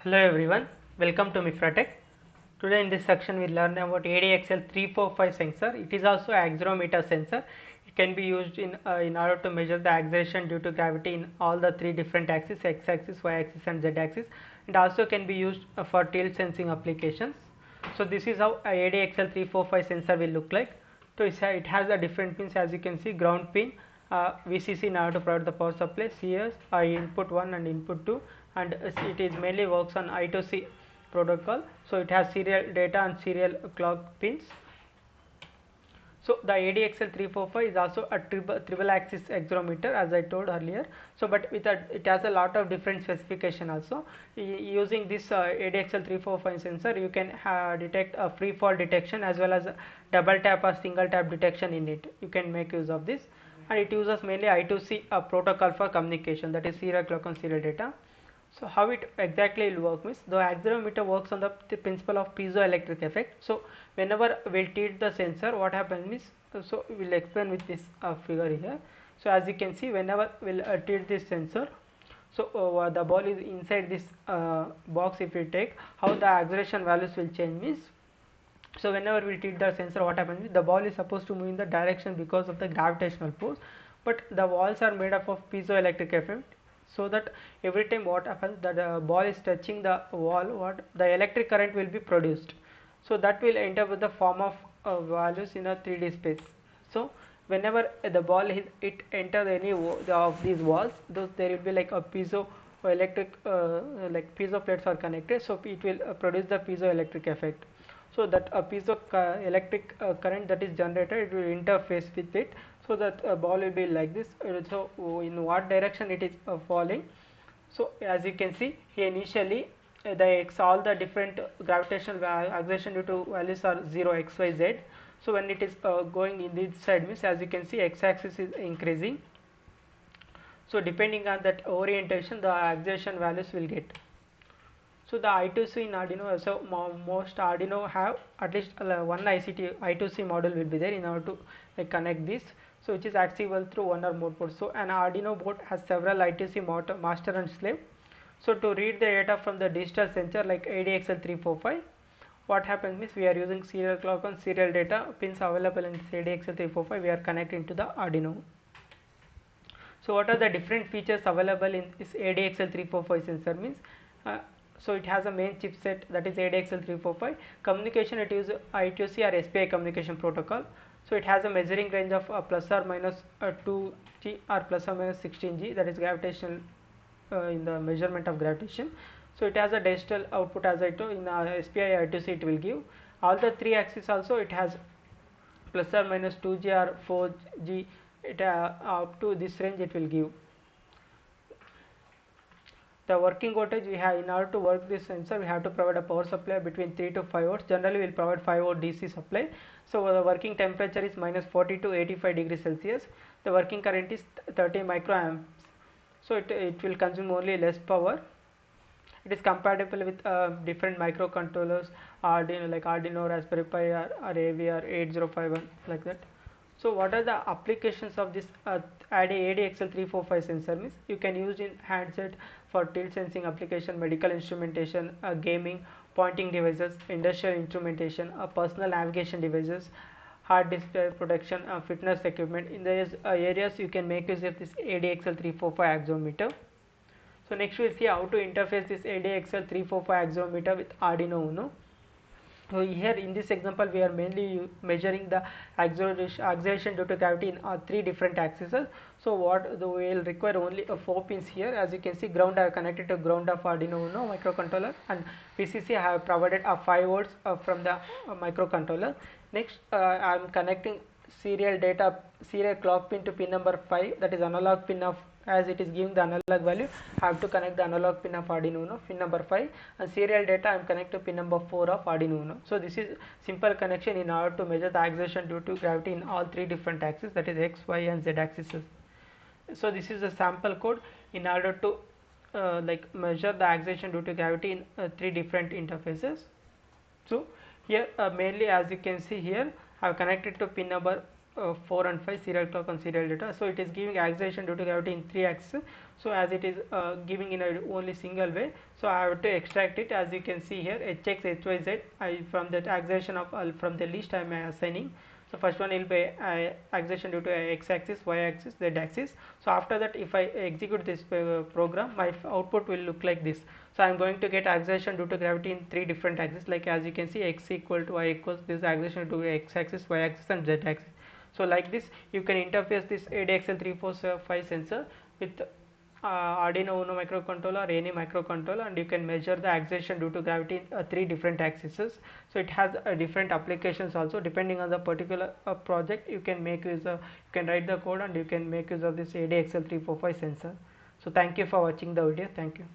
Hello everyone, welcome to Mifratech. Today in this section we learn about ADXL345 sensor. It is also an accelerometer sensor. It can be used in order to measure the acceleration due to gravity in all the three different axes, x-axis, y-axis and z-axis, and also can be used for tilt sensing applications. So this is how a ADXL345 sensor will look like. So it has the different pins, as you can see: ground pin, VCC in order to provide the power supply, CS, input 1 and input 2, and it is mainly works on I2C protocol. So it has serial data and serial clock pins. So the ADXL345 is also a triple axis accelerometer, as I told earlier. So but it has a lot of different specification also. Using this ADXL345 sensor, you can detect a free fall detection as well as double tap or single tap detection in it. You can make use of this, and it uses mainly I2C protocol for communication, that is serial clock and serial data. So how it exactly will work means, the accelerometer works on the principle of piezoelectric effect. So whenever we'll tilt the sensor, what happens means, so we'll explain with this figure here. So as you can see, whenever we'll tilt this sensor, so the ball is inside this box. If you take, how the acceleration values will change means, so whenever we tilt the sensor, what happens is the ball is supposed to move in the direction because of the gravitational force, but the walls are made up of piezoelectric effect. So that every time what happens, that the ball is touching the wall, what the electric current will be produced. So that will enter with the form of values in a 3D space. So whenever the ball it enter any of these walls, those there will be like a piezo electric like piezo plates are connected, so it will produce the piezoelectric effect. So that a piezo electric current that is generated, it will interface with it, so that ball will be like this. So in what direction it is falling. So as you can see here, initially all the different gravitational acceleration due to values are 0, x, y, z. So when it is going in this side means, as you can see, x-axis is increasing. So depending on that orientation, the acceleration values will get. So the I2C in Arduino, so most Arduino have at least one ICT I2C module will be there in order to connect this. So which is accessible through one or more ports. So an Arduino board has several I2C master and slave. So to read the data from the digital sensor like ADXL345, what happens is, we are using serial clock and serial data pins available in this ADXL345. We are connecting to the Arduino. So what are the different features available in this ADXL345 sensor means, so it has a main chipset, that is ADXL345. Communication, it uses I2C or SPI Communication Protocol. So it has a measuring range of plus or minus 2G or plus or minus 16G, that is gravitational in the measurement of gravitation. So it has a digital output, as I told, in SPI I2C it will give. All the three axes also it has plus or minus 2G or 4G, it up to this range it will give. The working voltage we have, in order to work this sensor, we have to provide a power supply between 3 to 5 volts. Generally we will provide 5 volt DC supply. So the working temperature is minus 40 to 85 degrees Celsius. The working current is 30 microamps. So it will consume only less power. It is compatible with different microcontrollers, Arduino, like Arduino, Raspberry Pi, or AV, or 8051, like that. So what are the applications of this ADXL345 sensor means? You can use in handset for tilt sensing application, medical instrumentation, gaming, pointing devices, industrial instrumentation, personal navigation devices, hard display protection, fitness equipment. In these areas you can make use of this ADXL345 accelerometer. So next we will see how to interface this ADXL345 accelerometer with Arduino Uno. So here in this example we are mainly measuring the acceleration due to gravity in three different axes. So what we will require only 4 pins here. As you can see, ground are connected to ground of Arduino Uno microcontroller, and VCC I have provided 5 volts from the microcontroller. Next I am connecting serial clock pin to pin number 5, that is analog pin of, as it is giving the analog value, I have to connect the analog pin of Arduino Uno, pin number 5, and serial data I am connected to pin number 4 of Arduino Uno. So this is simple connection in order to measure the acceleration due to gravity in all three different axes, that is x, y, and z axes. So this is a sample code in order to measure the acceleration due to gravity in three different interfaces. So here mainly, as you can see here, I have connected to pin number 4 and 5 serial clock and serial data. So it is giving acceleration due to gravity in 3 axes. So as it is giving in a only single way, so I have to extract it. As you can see here, hx, hy, z, from that acceleration of from the list I am assigning. So first one will be acceleration due to x axis, y axis, z axis. So after that, if I execute this program, my output will look like this. So I am going to get acceleration due to gravity in 3 different axes. Like as you can see, x equal to y equals this acceleration due to x axis, y axis, and z axis. So like this, you can interface this ADXL345 sensor with Arduino Uno microcontroller or any microcontroller, and you can measure the acceleration due to gravity in 3 different axes. So it has different applications also. Depending on the particular project, you can make use of, you can write the code and you can make use of this ADXL345 sensor. So thank you for watching the video. Thank you.